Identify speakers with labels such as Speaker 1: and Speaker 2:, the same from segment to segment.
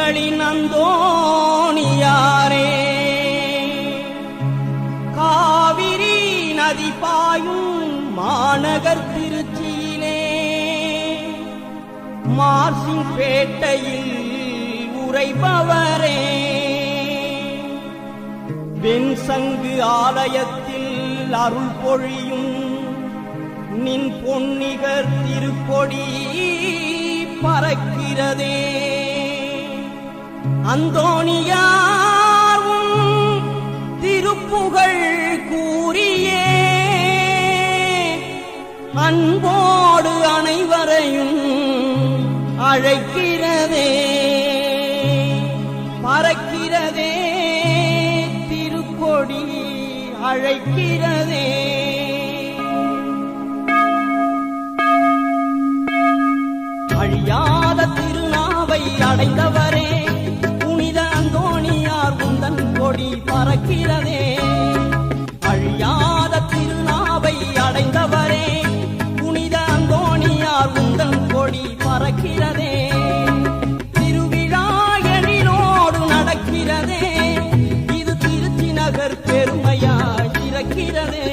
Speaker 1: எங்களின் அந்தோணியாரே, காவிரி நதி பாயும் மாநகர் திருச்சியிலே மார்சிங் பேட்டையில் உரைபவரே, வெண்சங்கு ஆலயத்தில் அருள் பொழியும் நின் பொன்னிகர் திருக்கொடி பறக்கிறதே. அந்தோணியாரும் திருப்புகழ் கூறியே அன்போடு அனைவரையும் அழைக்கிறதே, பறக்கிறதே திருக்கொடி அழைக்கிறதே. அழியாத திருநாவை அடைந்தவரே, புனித அந்தோணியார் உந்தன் கொடி பறக்கிறதே. அழியாத திருநாவை அடைந்தவரே, புனித அந்தோணியார் உந்தன் கொடி பறக்கிறதே. திருவிழா எழிலோடு நடக்கிறதே, இது திருச்சி நகர் பெருமையாய் இருக்கிறதே.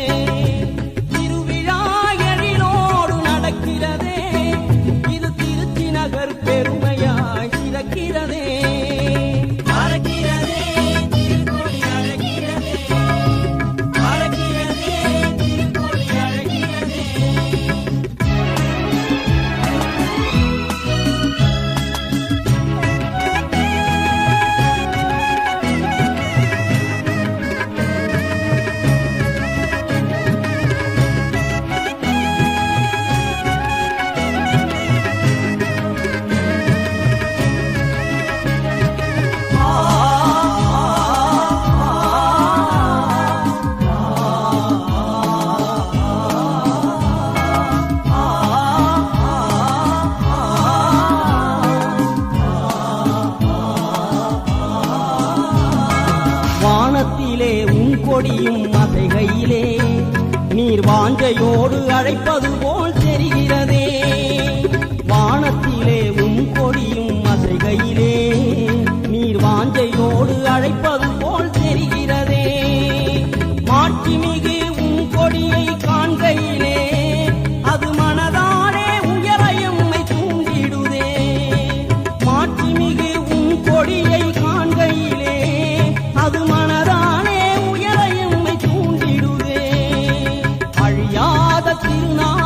Speaker 1: திருவிழா எழிலோடு நடக்கிறதே, இது திருச்சி நகர் பெருமையாய் இருக்கிறதே. வானத்திலே உன் கொடியும் அசைகையிலே நீர் வாஞ்சையோடு அழைப்பது போல் தெரிகிறதே. வானத்திலே உன் கொடியும் அசைகையிலே நீர் வாஞ்சையோடு அழைப்பது போல் தெரிகிறதே. மாட்சிமிகு உன் கொடியை காண்கையிலே அது மனதானே உயர எம்மை தூண்டிடுதே. மாட்சிமிகு உன் கொடியை காண்கையிலே அது மனதானே உயர எம்மை தூண்டிடுதே. அழியாத திருநாள்